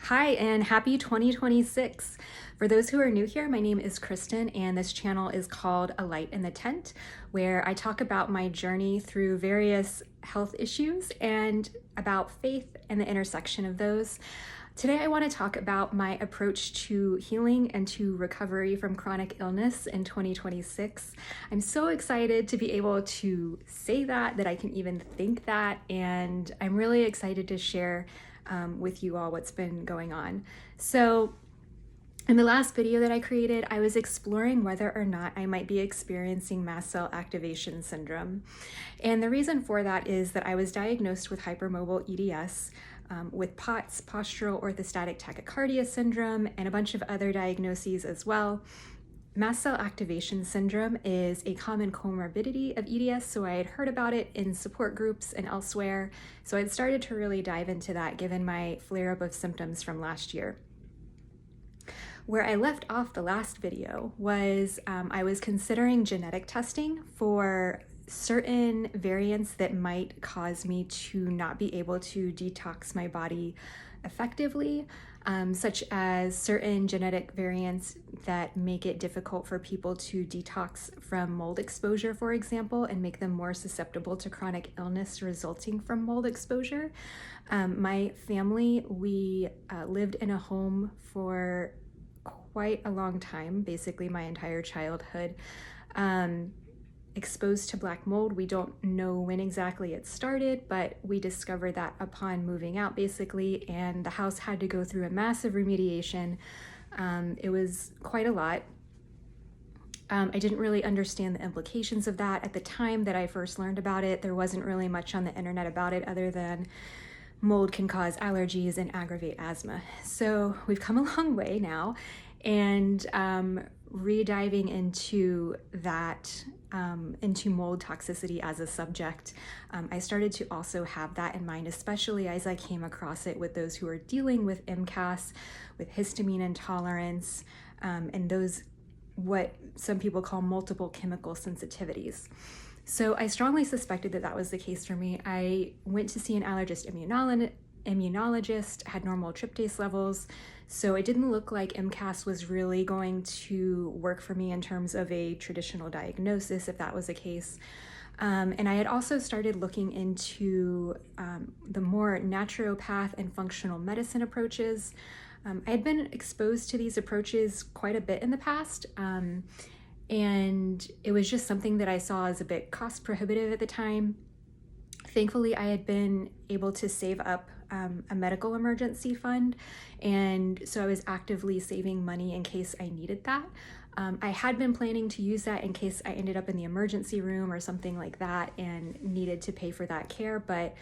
Hi and happy 2026. For those who are new here, my name is Kristen and this channel is called A Light in the Tent, where I talk about my journey through various health issues and about faith and the intersection of those. Today I want to talk about my approach to healing and to recovery from chronic illness in 2026. I'm so excited to be able to say that I can even think that, and I'm really excited to share with you all what's been going on. So in the last video that I created, I was exploring whether or not I might be experiencing mast cell activation syndrome. And the reason for that is that I was diagnosed with hypermobile EDS, with POTS, postural orthostatic tachycardia syndrome, and a bunch of other diagnoses as well. Mast cell activation syndrome is a common comorbidity of EDS, so I had heard about it in support groups and elsewhere. So I'd started to really dive into that given my flare-up of symptoms from last year. Where I left off the last video was I was considering genetic testing for certain variants that might cause me to not be able to detox my body effectively, such as certain genetic variants that make it difficult for people to detox from mold exposure, for example, and make them more susceptible to chronic illness resulting from mold exposure. My family, we lived in a home for quite a long time, basically my entire childhood, exposed to black mold. We don't know when exactly it started, but we discovered that upon moving out basically, and the house had to go through a massive remediation. It was quite a lot. I didn't really understand the implications of that at the time that I first learned about it. There wasn't really much on the internet about it other than mold can cause allergies and aggravate asthma. So we've come a long way now, and re-diving into that, into mold toxicity as a subject, I started to also have that in mind, especially as I came across it with those who are dealing with MCAS, with histamine intolerance, and those what some people call multiple chemical sensitivities. So I strongly suspected that that was the case for me. I went to see an allergist immunologist, had normal tryptase levels, so it didn't look like MCAS was really going to work for me in terms of a traditional diagnosis, if that was the case. And I had also started looking into the more naturopath and functional medicine approaches. I had been exposed to these approaches quite a bit in the past, and it was just something that I saw as a bit cost prohibitive at the time. Thankfully, I had been able to save up a medical emergency fund, and so I was actively saving money in case I needed that. I had been planning to use that in case I ended up in the emergency room or something like that and needed to pay for that care, but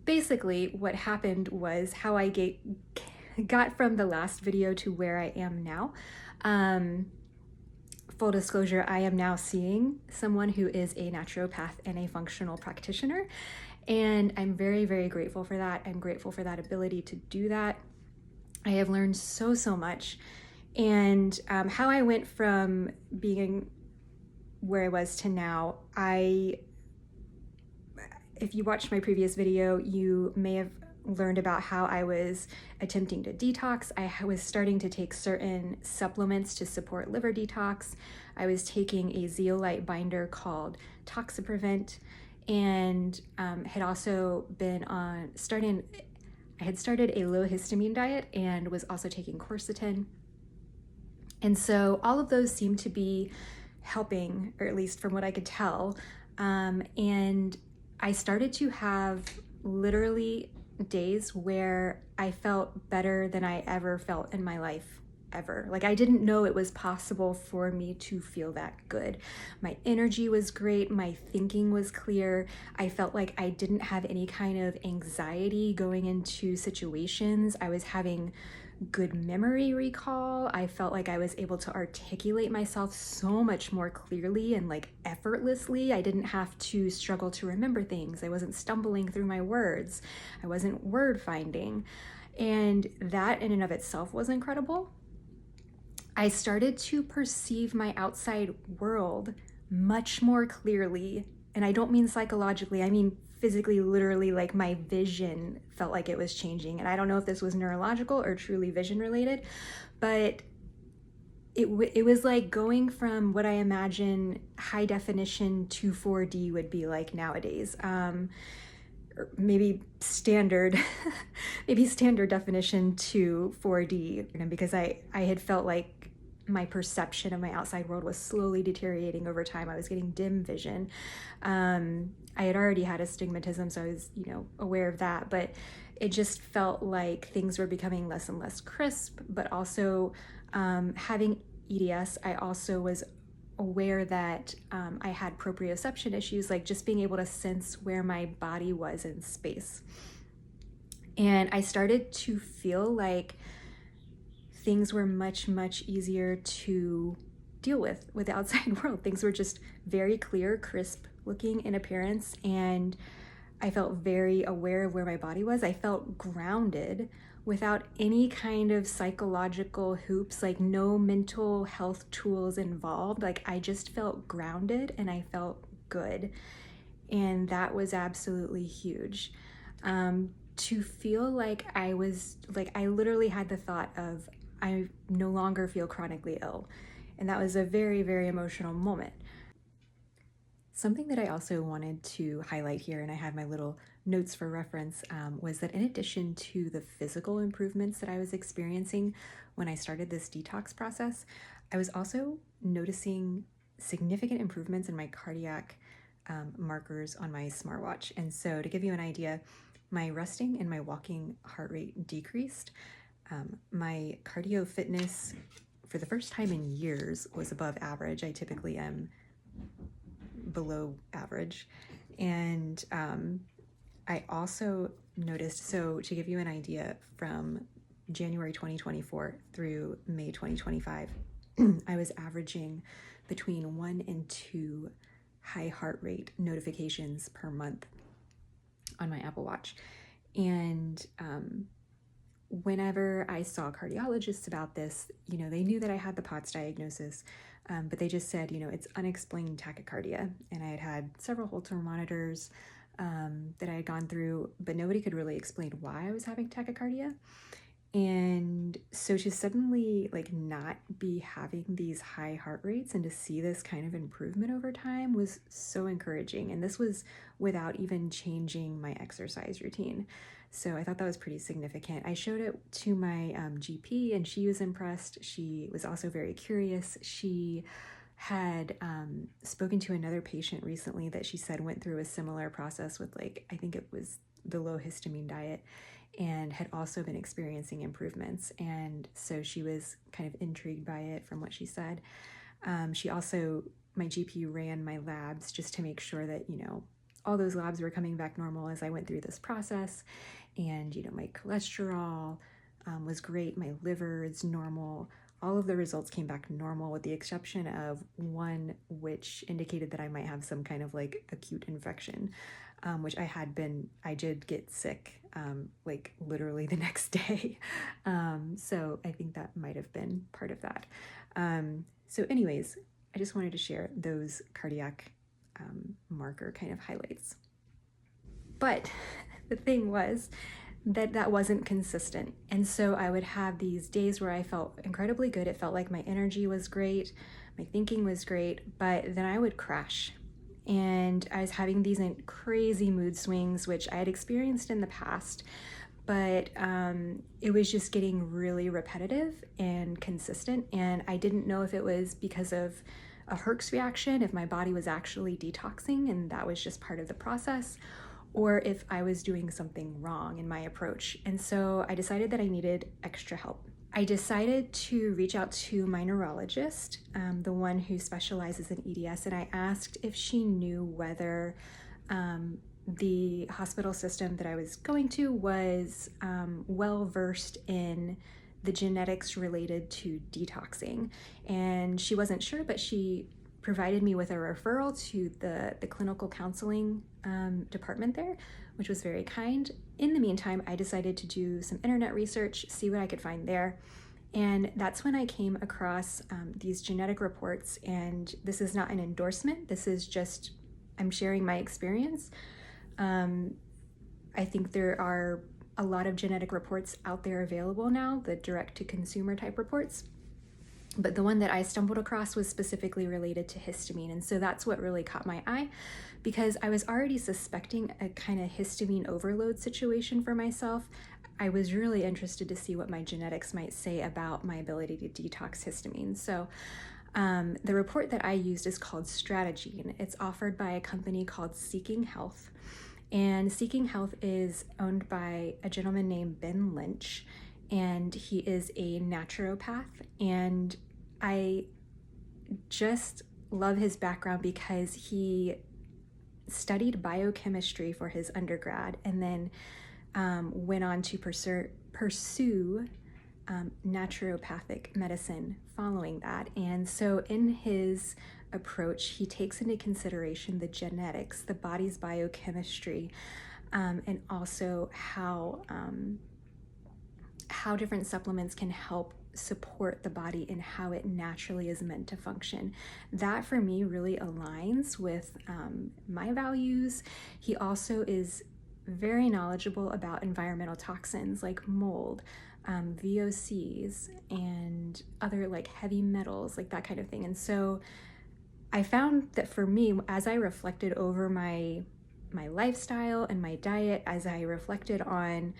basically what happened was how I got from the last video to where I am now. Full disclosure, I am now seeing someone who is a naturopath and a functional practitioner, and I'm very, very grateful for that. I'm grateful for that ability to do that. I have learned so much, and how I went from being where I was to now, if you watched my previous video, you may have learned about how I was attempting to detox. I was starting to take certain supplements to support liver detox. I was taking a zeolite binder called Toxiprevent, and had also been I had started a low histamine diet and was also taking quercetin. And so all of those seemed to be helping, or at least from what I could tell. And I started to have literally days where I felt better than I ever felt in my life, ever. Like, I didn't know it was possible for me to feel that good. My energy was great. My thinking was clear. I felt like I didn't have any kind of anxiety going into situations. I was having good memory recall. I felt like I was able to articulate myself so much more clearly and like effortlessly. I didn't have to struggle to remember things. I wasn't stumbling through my words. I wasn't word finding. And that in and of itself was incredible. I started to perceive my outside world much more clearly. And I don't mean psychologically, I mean physically, literally, like my vision felt like it was changing. And I don't know if this was neurological or truly vision related, but it was like going from what I imagine high definition to 4D would be like nowadays. Or maybe standard, maybe standard definition to 4D, because I had felt like my perception of my outside world was slowly deteriorating over time. I was getting dim vision. I had already had astigmatism, so I was, aware of that, but it just felt like things were becoming less and less crisp. But also, having EDS, I also was aware that I had proprioception issues, like just being able to sense where my body was in space. And I started to feel like things were much, much easier to deal with the outside world. Things were just very clear, crisp looking in appearance, and I felt very aware of where my body was. I felt grounded without any kind of psychological hoops, like no mental health tools involved. Like I just felt grounded and I felt good. And that was absolutely huge. To feel like I literally had the thought of, I no longer feel chronically ill. And that was a very, very emotional moment. Something that I also wanted to highlight here, and I had my little notes for reference, was that in addition to the physical improvements that I was experiencing when I started this detox process, I was also noticing significant improvements in my cardiac markers on my smartwatch. And so to give you an idea, my resting and my walking heart rate decreased. My cardio fitness for the first time in years was above average. I typically am below average. And I also noticed, so to give you an idea, from January 2024 through May 2025, I was averaging between 1 and 2 high heart rate notifications per month on my Apple Watch. And whenever I saw cardiologists about this, they knew that I had the POTS diagnosis, but they just said, it's unexplained tachycardia. And I had had several Holter monitors that I had gone through, but nobody could really explain why I was having tachycardia. And so to suddenly not be having these high heart rates and to see this kind of improvement over time was so encouraging. And this was without even changing my exercise routine. So I thought that was pretty significant. I showed it to my GP and she was impressed. She was also very curious. She had spoken to another patient recently that she said went through a similar process with I think it was the low histamine diet, and had also been experiencing improvements. And so she was kind of intrigued by it from what she said. She also, my GP ran my labs just to make sure that, all those labs were coming back normal as I went through this process. And, my cholesterol was great. My liver is normal. All of the results came back normal with the exception of one, which indicated that I might have some kind of acute infection, which I did get sick, literally the next day. So I think that might have been part of that. So anyways, I just wanted to share those cardiac marker kind of highlights. But the thing was that wasn't consistent. And so I would have these days where I felt incredibly good. It felt like my energy was great, my thinking was great, but then I would crash. And I was having these crazy mood swings, which I had experienced in the past, but it was just getting really repetitive and consistent. And I didn't know if it was because of a Herx reaction, if my body was actually detoxing and that was just part of the process, or if I was doing something wrong in my approach. And so I decided that I needed extra help. I decided to reach out to my neurologist, the one who specializes in EDS, and I asked if she knew whether the hospital system that I was going to was well versed in the genetics related to detoxing. And she wasn't sure, but she provided me with a referral to the clinical counseling department there, which was very kind. In the meantime, I decided to do some internet research, see what I could find there. And that's when I came across these genetic reports. And this is not an endorsement. This is just, I'm sharing my experience. I think there are a lot of genetic reports out there available now, the direct-to-consumer type reports. But the one that I stumbled across was specifically related to histamine. And so that's what really caught my eye, because I was already suspecting a kind of histamine overload situation for myself. I was really interested to see what my genetics might say about my ability to detox histamine. So the report that I used is called Strategene. It's offered by a company called Seeking Health. And Seeking Health is owned by a gentleman named Ben Lynch, and he is a naturopath. And I just love his background because he studied biochemistry for his undergrad and then went on to pursue naturopathic medicine following that. And so in his approach, he takes into consideration the genetics, the body's biochemistry, and also how different supplements can help support the body and how it naturally is meant to function. That for me really aligns with my values. He also is very knowledgeable about environmental toxins like mold, VOCs, and other like heavy metals, like that kind of thing. And so I found that for me, as I reflected over my lifestyle and my diet, as I reflected on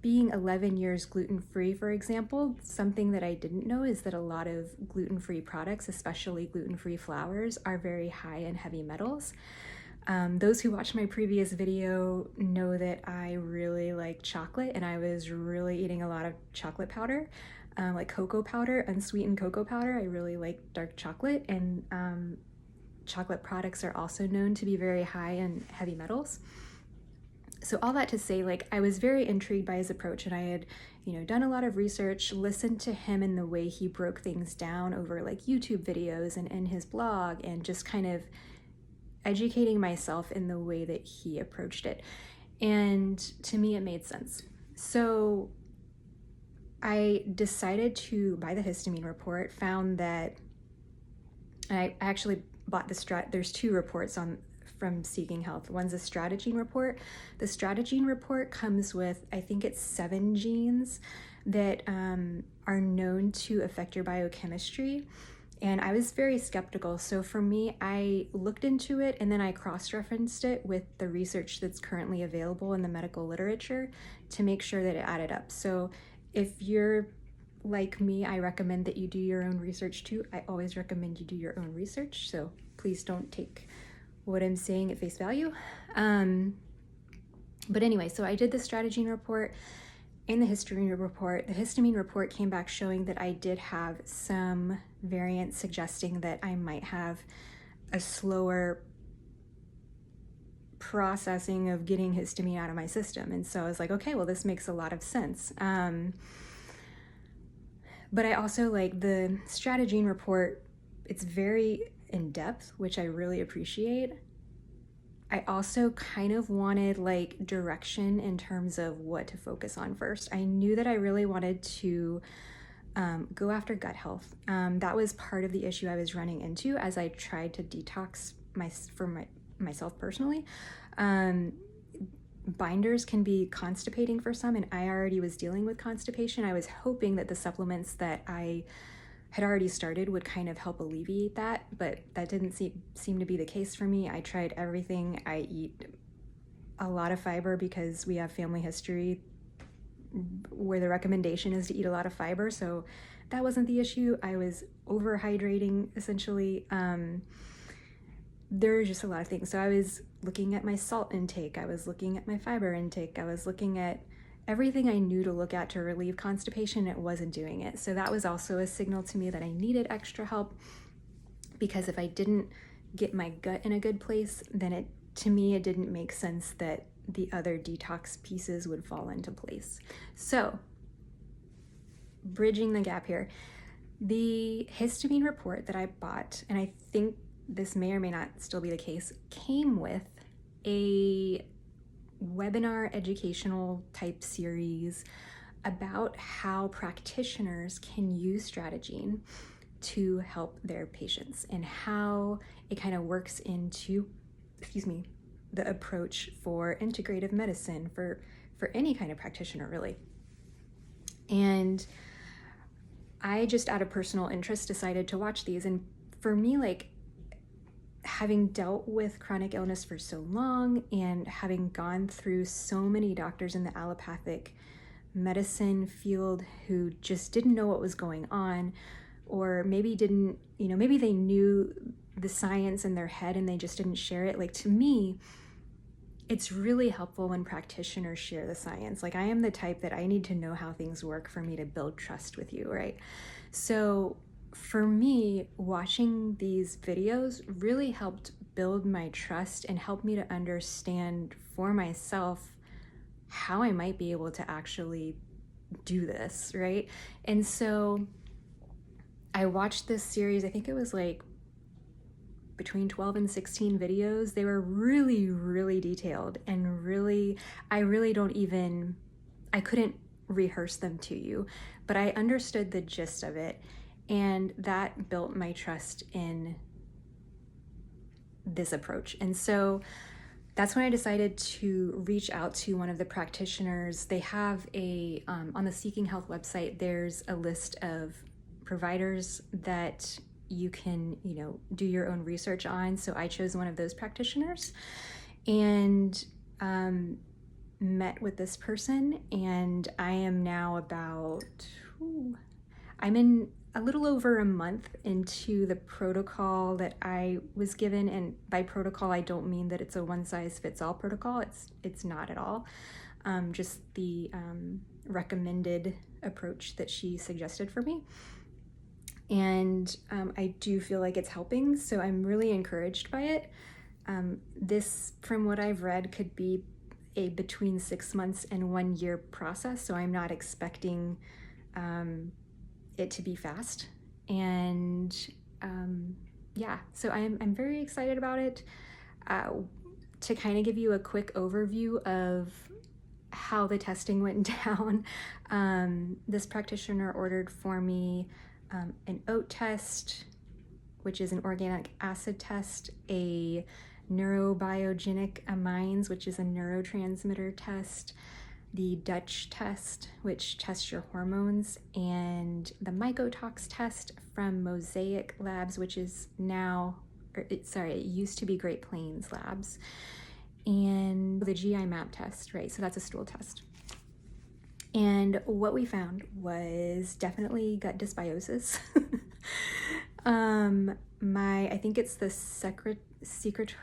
being 11 years gluten-free, for example, something that I didn't know is that a lot of gluten-free products, especially gluten-free flours, are very high in heavy metals. Those who watched my previous video know that I really like chocolate, and I was really eating a lot of chocolate powder, like cocoa powder, unsweetened cocoa powder. I really like dark chocolate, and chocolate products are also known to be very high in heavy metals. So all that to say, like, I was very intrigued by his approach, and I had, done a lot of research, listened to him and the way he broke things down over like YouTube videos and in his blog, and just kind of educating myself in the way that he approached it. And to me, it made sense. So I decided to buy the histamine report, found that I actually bought there's two reports from Seeking Health. One's a Strategene report. The Strategene report comes with, I think it's 7 genes that are known to affect your biochemistry. And I was very skeptical. So for me, I looked into it and then I cross-referenced it with the research that's currently available in the medical literature to make sure that it added up. So if you're like me, I recommend that you do your own research too. I always recommend you do your own research. So please don't take what I'm saying at face value. But anyway, so I did the Strategene report and the histamine report. The histamine report came back showing that I did have some variants suggesting that I might have a slower processing of getting histamine out of my system. And so I was like, okay, well, this makes a lot of sense. But I also like the Strategene report. It's very in depth, which I really appreciate. I also kind of wanted like direction in terms of what to focus on first. I knew that I really wanted to go after gut health. That was part of the issue I was running into as I tried to detox myself personally. Binders can be constipating for some, and I already was dealing with constipation. I was hoping that the supplements that I had already started would kind of help alleviate that, but that didn't seem to be the case for me. I tried everything. I eat a lot of fiber because we have family history where the recommendation is to eat a lot of fiber, so that wasn't the issue. I was overhydrating, essentially. There were just a lot of things. So I was looking at my salt intake, I was looking at my fiber intake, I was looking at everything I knew to look at to relieve constipation. It wasn't doing it. So that was also a signal to me that I needed extra help, because if I didn't get my gut in a good place, then to me it didn't make sense that the other detox pieces would fall into place. So bridging the gap here, the histamine report that I bought, and I think this may or may not still be the case, came with a webinar educational type series about how practitioners can use Strategene to help their patients and how it kind of works into the approach for integrative medicine for any kind of practitioner, really. And I just, out of personal interest, decided to watch these. And for me, like, having dealt with chronic illness for so long and having gone through so many doctors in the allopathic medicine field who just didn't know what was going on, or maybe didn't, maybe they knew the science in their head and they just didn't share it. Like, to me, it's really helpful when practitioners share the science. Like, I am the type that I need to know how things work for me to build trust with you, right? So for me, watching these videos really helped build my trust and help me to understand for myself how I might be able to actually do this, right? And so I watched this series, I think it was like between 12 and 16 videos. They were really, really detailed and I couldn't rehearse them to you, but I understood the gist of it. And that built my trust in this approach. And so that's when I decided to reach out to one of the practitioners. They have on the Seeking Health website, there's a list of providers that you can, do your own research on. So I chose one of those practitioners and met with this person. And I am now I'm in a little over a month into the protocol that I was given. And by protocol, I don't mean that it's a one-size-fits-all protocol. It's not at all. Just the recommended approach that she suggested for me. And I do feel like it's helping, so I'm really encouraged by it. This, from what I've read, could be a between 6 months and 1 year process, so I'm not expecting it to be fast. And so I'm very excited about it. To kind of give you a quick overview of how the testing went down, this practitioner ordered for me an oat test, which is an organic acid test, a neurobiogenic amines, which is a neurotransmitter test, the Dutch test, which tests your hormones, and the mycotox test from Mosaic Labs, which is it used to be Great Plains Labs, and the GI map test, right? So that's a stool test. And what we found was definitely gut dysbiosis. I think it's the secretory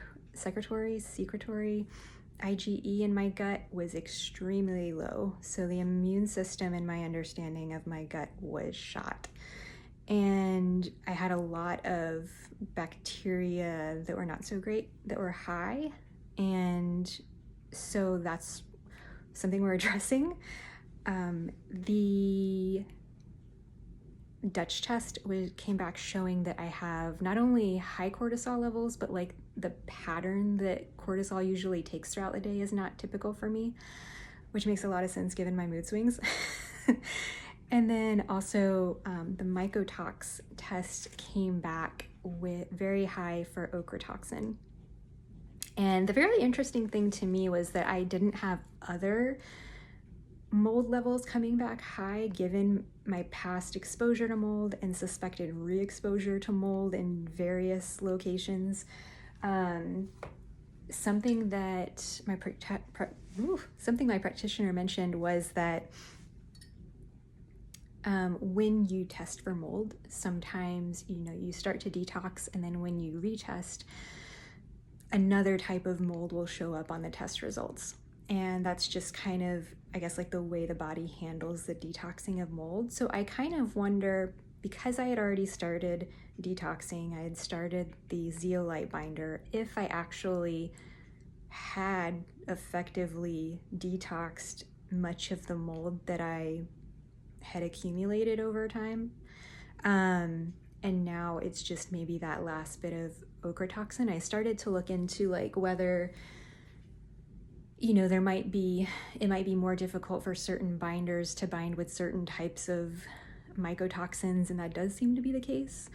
IgE in my gut was extremely low. So the immune system and my understanding of my gut was shot. And I had a lot of bacteria that were not so great, that were high. And so that's something we're addressing. The Dutch test came back showing that I have not only high cortisol levels, but like the pattern that cortisol usually takes throughout the day is not typical for me, which makes a lot of sense given my mood swings. And then also the mycotox test came back with very high for ochratoxin. And the very interesting thing to me was that I didn't have other mold levels coming back high given my past exposure to mold and suspected re-exposure to mold in various locations. Something that my practitioner mentioned was that when you test for mold, sometimes you start to detox, and then when you retest, another type of mold will show up on the test results. And that's just kind of, I guess, like the way the body handles the detoxing of mold. So I kind of wonder, because I had already started detoxing, I had started the zeolite binder, if I actually had effectively detoxed much of the mold that I had accumulated over time. And now it's just maybe that last bit of ochratoxin. I started to look into like whether it might be more difficult for certain binders to bind with certain types of mycotoxins, and that does seem to be the case.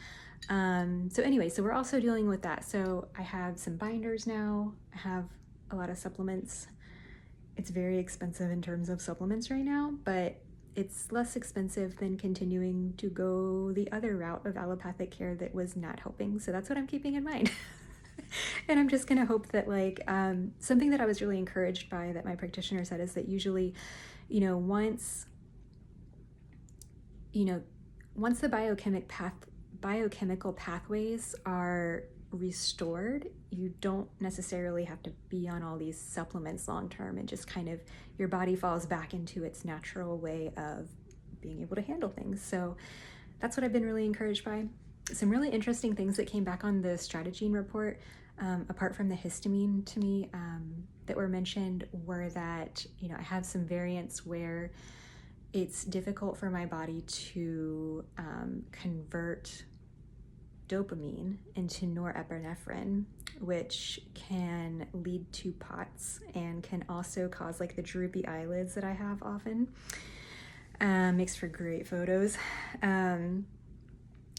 So anyway, so we're also dealing with that. So I have some binders now. I have a lot of supplements. It's very expensive in terms of supplements right now, but it's less expensive than continuing to go the other route of allopathic care that was not helping. So that's what I'm keeping in mind. And I'm just gonna hope that something that I was really encouraged by that my practitioner said is that usually, you know, once the biochemical pathways are restored, you don't necessarily have to be on all these supplements long term, and just kind of your body falls back into its natural way of being able to handle things. So that's what I've been really encouraged by. Some really interesting things that came back on the Strategene report, apart from the histamine to me, that were mentioned, were that, you know, I have some variants where it's difficult for my body to convert dopamine into norepinephrine, which can lead to POTS and can also cause like the droopy eyelids that I have often. Makes for great photos.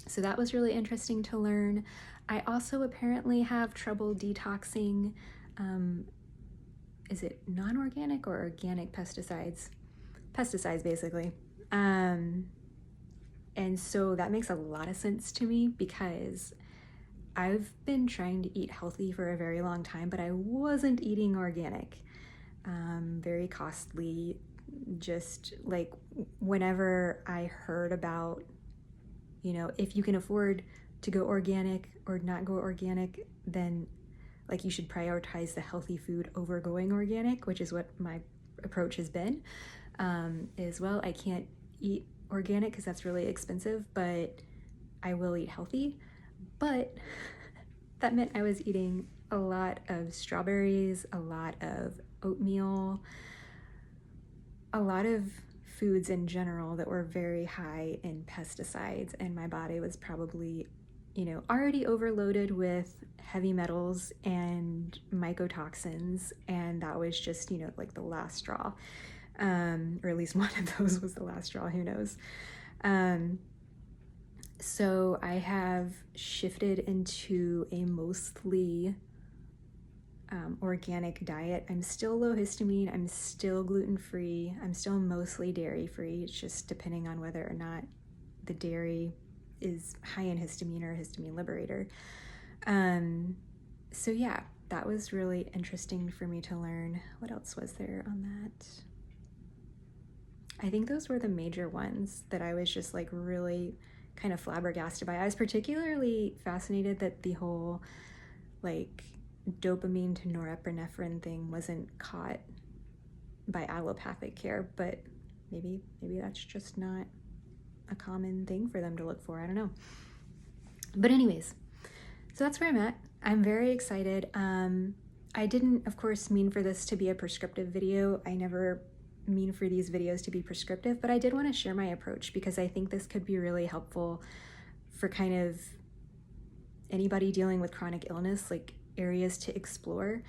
So that was really interesting to learn. I also apparently have trouble detoxing, is it non-organic or organic pesticides? Pesticides, basically. And so that makes a lot of sense to me, because I've been trying to eat healthy for a very long time, but I wasn't eating organic. Very costly. Just like whenever I heard about, you know, if you can afford to go organic or not go organic, then like you should prioritize the healthy food over going organic, which is what my approach has been. As well, I can't eat organic because that's really expensive, but I will eat healthy. But that meant I was eating a lot of strawberries, a lot of oatmeal, a lot of foods in general that were very high in pesticides, and my body was probably, you know, already overloaded with heavy metals and mycotoxins, and that was just, you know, like the last straw. Or at least one of those was the last straw, who knows. So I have shifted into a mostly organic diet. I'm still low histamine, I'm still gluten-free, I'm still mostly dairy-free. It's just depending on whether or not the dairy is high in histamine or histamine liberator. So yeah, that was really interesting for me to learn. What else was there on that? I think those were the major ones that I was just like really kind of flabbergasted by. I was particularly fascinated that the whole like dopamine to norepinephrine thing wasn't caught by allopathic care, but maybe that's just not a common thing for them to look for. I don't know. But anyways, so that's where I'm at. I'm very excited. I didn't, of course, mean for this to be a prescriptive video. I never mean for these videos to be prescriptive, but I did want to share my approach because I think this could be really helpful for kind of anybody dealing with chronic illness, like areas to explore.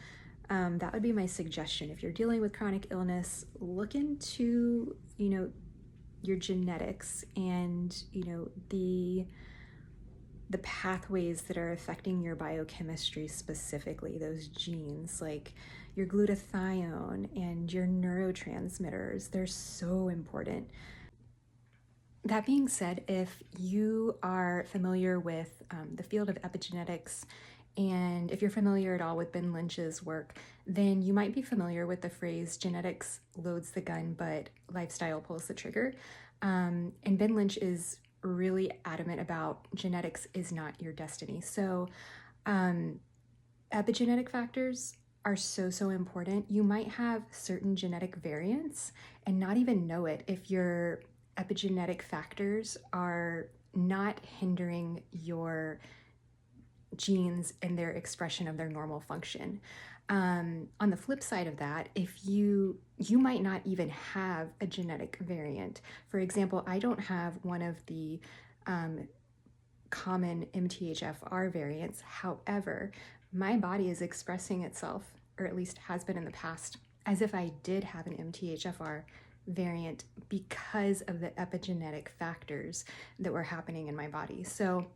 That would be my suggestion. If you're dealing with chronic illness, look into, you know, your genetics and, you know, the pathways that are affecting your biochemistry, specifically those genes, like your glutathione and your neurotransmitters. They're so important. That being said, if you are familiar with the field of epigenetics, and if you're familiar at all with Ben Lynch's work, then you might be familiar with the phrase genetics loads the gun, but lifestyle pulls the trigger. And Ben Lynch is really adamant about genetics is not your destiny. So epigenetic factors are so important. You might have certain genetic variants and not even know it if your epigenetic factors are not hindering your genes and their expression of their normal function. On the flip side of that, if you might not even have a genetic variant. For example, I don't have one of the common MTHFR variants. However, my body is expressing itself, or at least has been in the past, as if I did have an MTHFR variant because of the epigenetic factors that were happening in my body. So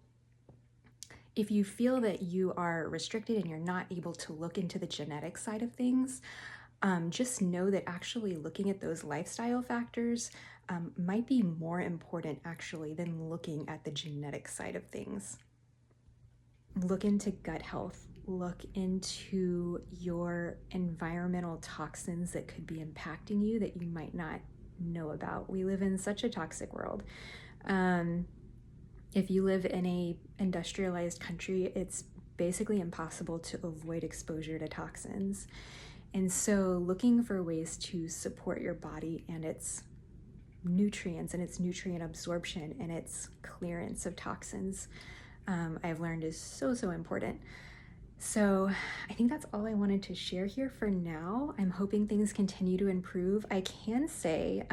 if you feel that you are restricted and you're not able to look into the genetic side of things, just know that actually looking at those lifestyle factors might be more important actually than looking at the genetic side of things. Look into gut health. Look into your environmental toxins that could be impacting you that you might not know about. We live in such a toxic world. If you live in a industrialized country, it's basically impossible to avoid exposure to toxins. And so looking for ways to support your body and its nutrients and its nutrient absorption and its clearance of toxins, I've learned is so important. So I think that's all I wanted to share here for now. I'm hoping things continue to improve. I can say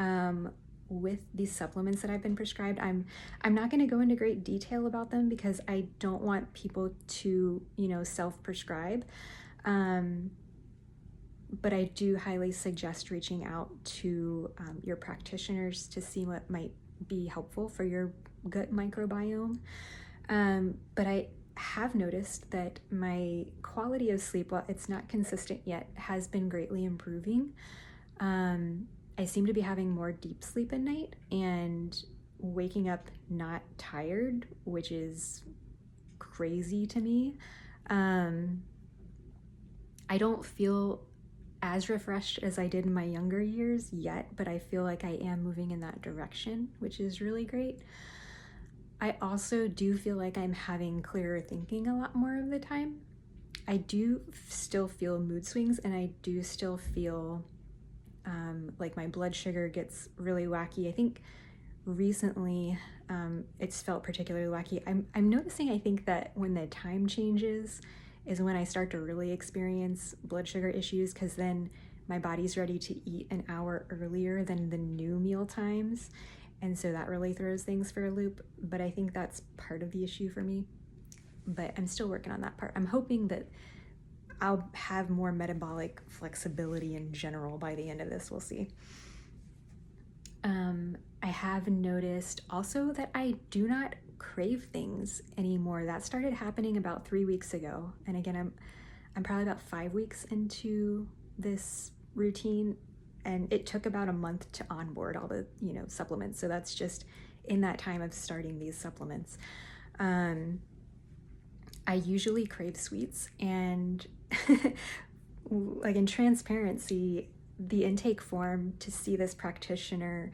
with these supplements that I've been prescribed, I'm not going to go into great detail about them because I don't want people to, self-prescribe. But I do highly suggest reaching out to your practitioners to see what might be helpful for your gut microbiome. But I have noticed that my quality of sleep, while it's not consistent yet, has been greatly improving. I seem to be having more deep sleep at night and waking up not tired, which is crazy to me. I don't feel as refreshed as I did in my younger years yet, but I feel like I am moving in that direction, which is really great. I also do feel like I'm having clearer thinking a lot more of the time. I do still feel mood swings, and I do still feel like my blood sugar gets really wacky. I think recently it's felt particularly wacky. I'm noticing, I think, that when the time changes is when I start to really experience blood sugar issues, because then my body's ready to eat an hour earlier than the new meal times. And so that really throws things for a loop. But I think that's part of the issue for me. But I'm still working on that part. I'm hoping that I'll have more metabolic flexibility in general by the end of this. We'll see. I have noticed also that I do not crave things anymore. That started happening about 3 weeks ago. And again, I'm probably about 5 weeks into this routine, and it took about a month to onboard all the, supplements. So that's just in that time of starting these supplements. I usually crave sweets, and like in transparency, the intake form to see this practitioner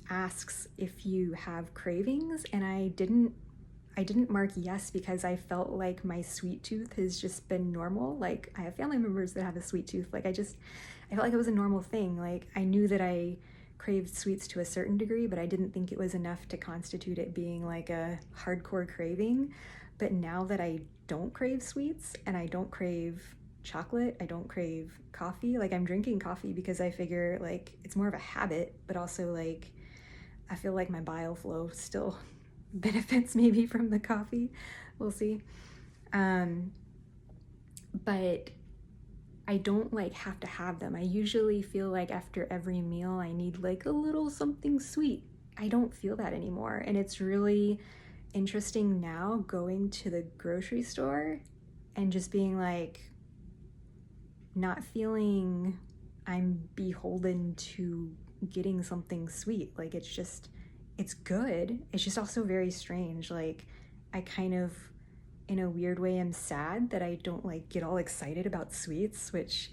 asks if you have cravings, and I didn't mark yes because I felt like my sweet tooth has just been normal. Like, I have family members that have a sweet tooth. Like, I felt like it was a normal thing. Like, I knew that I craved sweets to a certain degree, but I didn't think it was enough to constitute it being like a hardcore craving. But now that I don't crave sweets and I don't crave chocolate, I don't crave coffee. Like, I'm drinking coffee because I figure like it's more of a habit, but also like I feel like my bile flow still benefits maybe from the coffee. We'll see. But I don't like have to have them. I usually feel like after every meal I need like a little something sweet. I don't feel that anymore. And it's really interesting now going to the grocery store and just being like, not feeling I'm beholden to getting something sweet. Like, it's good. It's just also very strange. Like, I kind of, in a weird way, am sad that I don't like get all excited about sweets, which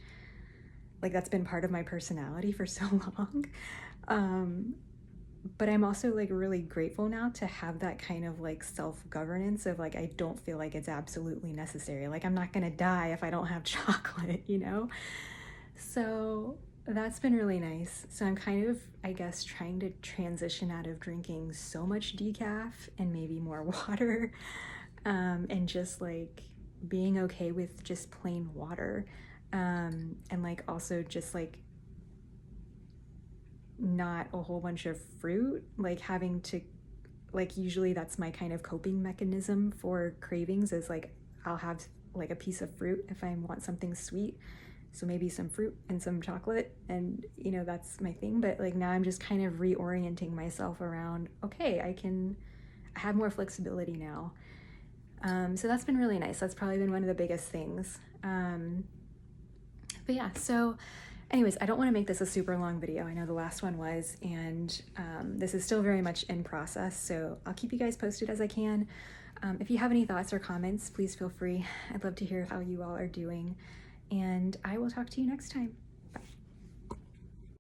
like that's been part of my personality for so long. But I'm also like really grateful now to have that kind of like self-governance of like, I don't feel like it's absolutely necessary. Like, I'm not gonna die if I don't have chocolate, So that's been really nice. So I'm kind of, I guess, trying to transition out of drinking so much decaf and maybe more water, and just like being okay with just plain water, and like also just like not a whole bunch of fruit, like having to, like, usually that's my kind of coping mechanism for cravings is like I'll have like a piece of fruit if I want something sweet, so maybe some fruit and some chocolate, and that's my thing. But like now I'm just kind of reorienting myself around, okay, I have more flexibility now. So that's been really nice. That's probably been one of the biggest things. But yeah, so anyways, I don't want to make this a super long video. I know the last one was, and this is still very much in process, so I'll keep you guys posted as I can. If you have any thoughts or comments, please feel free. I'd love to hear how you all are doing, and I will talk to you next time.